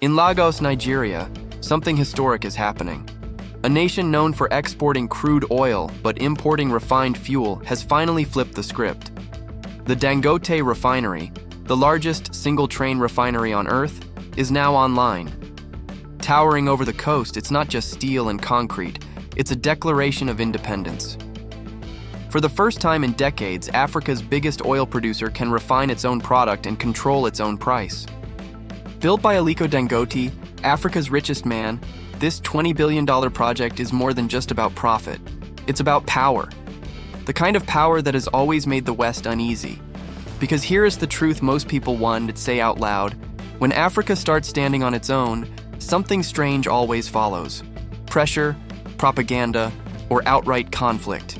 In Lagos, Nigeria, something historic is happening. A nation known for exporting crude oil but importing refined fuel has finally flipped the script. The Dangote refinery, the largest single-train refinery on Earth, is now online. Towering over the coast, it's not just steel and concrete, it's a declaration of independence. For the first time in decades, Africa's biggest oil producer can refine its own product and control its own price. Built by Aliko Dangote, Africa's richest man, this $20 billion project is more than just about profit. It's about power. The kind of power that has always made the West uneasy. Because here is the truth most people want to say out loud. When Africa starts standing on its own, something strange always follows. Pressure, propaganda, or outright conflict.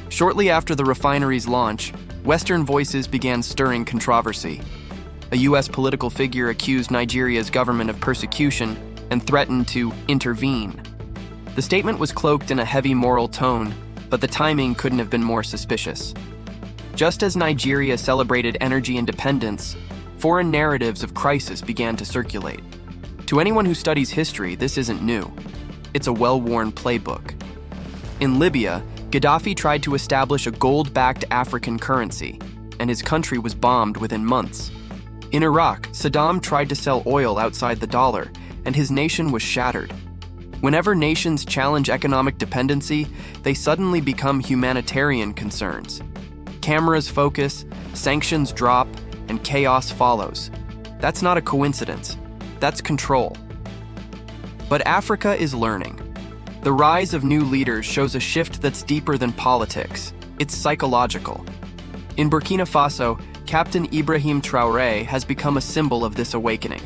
Shortly after the refinery's launch, Western voices began stirring controversy. A U.S. political figure accused Nigeria's government of persecution and threatened to intervene. The statement was cloaked in a heavy moral tone, but the timing couldn't have been more suspicious. Just as Nigeria celebrated energy independence, foreign narratives of crisis began to circulate. To anyone who studies history, this isn't new. It's a well-worn playbook. In Libya, Gaddafi tried to establish a gold-backed African currency, and his country was bombed within months. In Iraq, Saddam tried to sell oil outside the dollar, and his nation was shattered. Whenever nations challenge economic dependency, they suddenly become humanitarian concerns. Cameras focus, sanctions drop, and chaos follows. That's not a coincidence. That's control. But Africa is learning. The rise of new leaders shows a shift that's deeper than politics. It's psychological. In Burkina Faso, Captain Ibrahim Traoré has become a symbol of this awakening.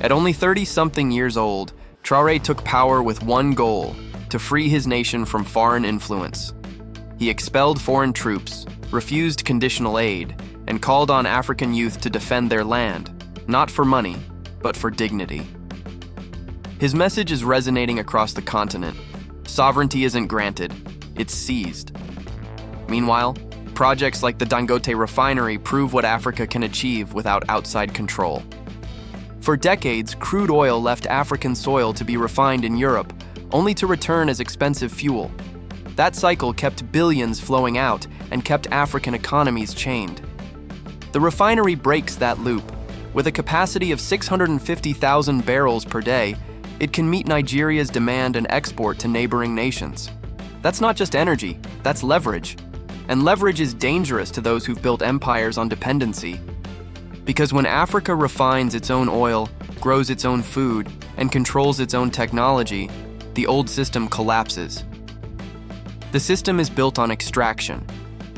At only 30-something years old, Traoré took power with one goal: to free his nation from foreign influence. He expelled foreign troops, refused conditional aid, and called on African youth to defend their land, not for money, but for dignity. His message is resonating across the continent. Sovereignty isn't granted, it's seized. Meanwhile, projects like the Dangote refinery prove what Africa can achieve without outside control. For decades, crude oil left African soil to be refined in Europe, only to return as expensive fuel. That cycle kept billions flowing out and kept African economies chained. The refinery breaks that loop. With a capacity of 650,000 barrels per day, it can meet Nigeria's demand and export to neighboring nations. That's not just energy, that's leverage. And leverage is dangerous to those who've built empires on dependency. Because when Africa refines its own oil, grows its own food, and controls its own technology, the old system collapses. The system is built on extraction,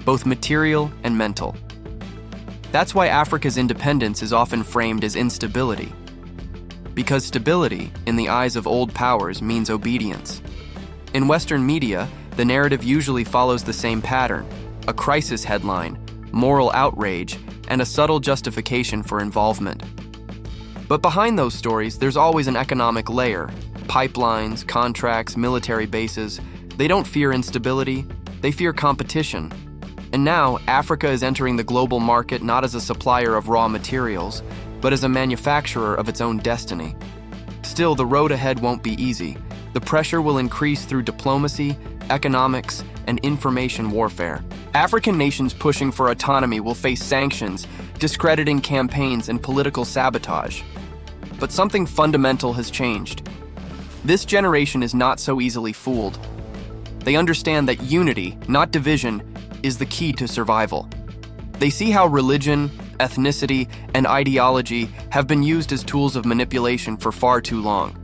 both material and mental. That's why Africa's independence is often framed as instability. Because stability, in the eyes of old powers, means obedience. In Western media, the narrative usually follows the same pattern: a crisis headline, moral outrage, and a subtle justification for involvement. But behind those stories, there's always an economic layer. Pipelines, contracts, military bases. They don't fear instability, they fear competition. And now, Africa is entering the global market not as a supplier of raw materials, but as a manufacturer of its own destiny. Still, the road ahead won't be easy. The pressure will increase through diplomacy, economics, and information warfare. African nations pushing for autonomy will face sanctions, discrediting campaigns, and political sabotage. But something fundamental has changed. This generation is not so easily fooled. They understand that unity, not division, is the key to survival. They see how religion, ethnicity, and ideology have been used as tools of manipulation for far too long.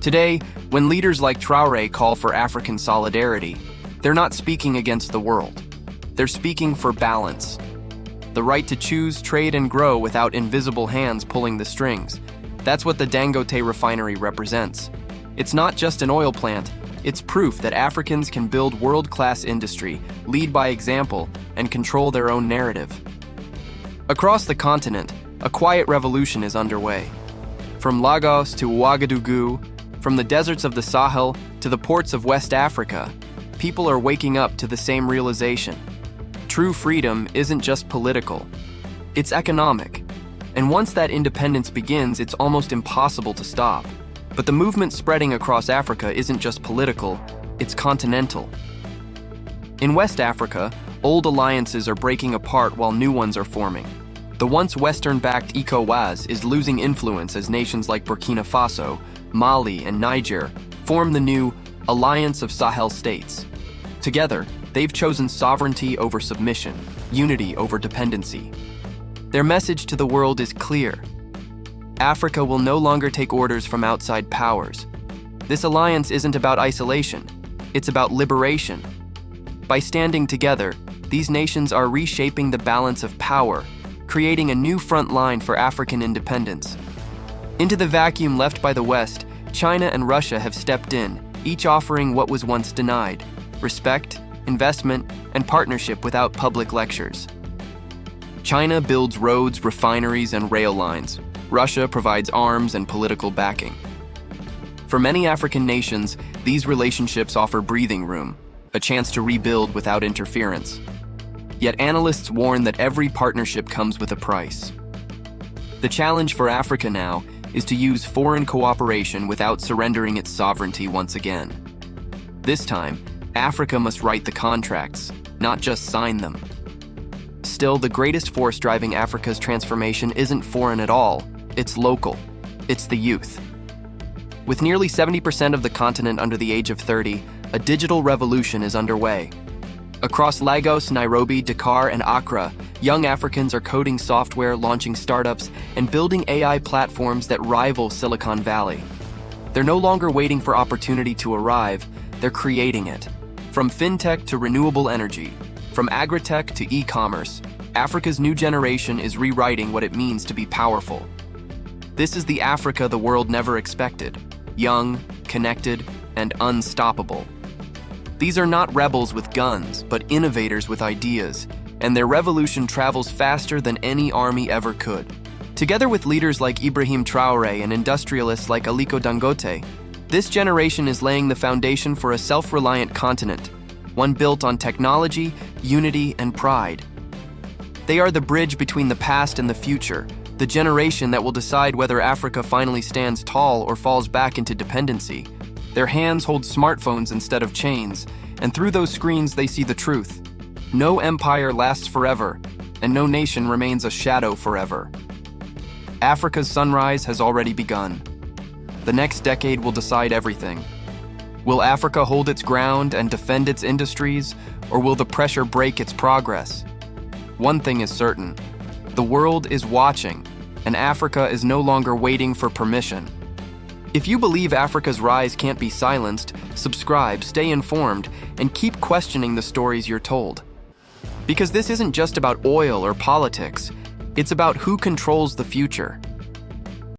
Today, when leaders like Traoré call for African solidarity, they're not speaking against the world. They're speaking for balance. The right to choose, trade, and grow without invisible hands pulling the strings. That's what the Dangote refinery represents. It's not just an oil plant, it's proof that Africans can build world-class industry, lead by example, and control their own narrative. Across the continent, a quiet revolution is underway. From Lagos to Ouagadougou, from the deserts of the Sahel to the ports of West Africa, people are waking up to the same realization. True freedom isn't just political, it's economic. And once that independence begins, it's almost impossible to stop. But the movement spreading across Africa isn't just political, it's continental. In West Africa, old alliances are breaking apart while new ones are forming. The once Western-backed ECOWAS is losing influence as nations like Burkina Faso, Mali, and Niger form the new Alliance of Sahel States. Together, they've chosen sovereignty over submission, unity over dependency. Their message to the world is clear. Africa will no longer take orders from outside powers. This alliance isn't about isolation, it's about liberation. By standing together, these nations are reshaping the balance of power, creating a new front line for African independence. Into the vacuum left by the West, China and Russia have stepped in, each offering what was once denied: respect, investment, and partnership without public lectures. China builds roads, refineries, and rail lines. Russia provides arms and political backing. For many African nations, these relationships offer breathing room, a chance to rebuild without interference. Yet analysts warn that every partnership comes with a price. The challenge for Africa now is to use foreign cooperation without surrendering its sovereignty once again. This time, Africa must write the contracts, not just sign them. Still, the greatest force driving Africa's transformation isn't foreign at all, it's local. It's the youth. With nearly 70% of the continent under the age of 30, a digital revolution is underway. Across Lagos, Nairobi, Dakar, and Accra, young Africans are coding software, launching startups, and building AI platforms that rival Silicon Valley. They're no longer waiting for opportunity to arrive, they're creating it. From fintech to renewable energy, from agritech to e-commerce, Africa's new generation is rewriting what it means to be powerful. This is the Africa the world never expected: young, connected, and unstoppable. These are not rebels with guns, but innovators with ideas, and their revolution travels faster than any army ever could. Together with leaders like Ibrahim Traoré and industrialists like Aliko Dangote, this generation is laying the foundation for a self-reliant continent, one built on technology, unity, and pride. They are the bridge between the past and the future, the generation that will decide whether Africa finally stands tall or falls back into dependency. Their hands hold smartphones instead of chains, and through those screens they see the truth. No empire lasts forever, and no nation remains a shadow forever. Africa's sunrise has already begun. The next decade will decide everything. Will Africa hold its ground and defend its industries, or will the pressure break its progress? One thing is certain: the world is watching, and Africa is no longer waiting for permission. If you believe Africa's rise can't be silenced, subscribe, stay informed, and keep questioning the stories you're told. Because this isn't just about oil or politics, it's about who controls the future.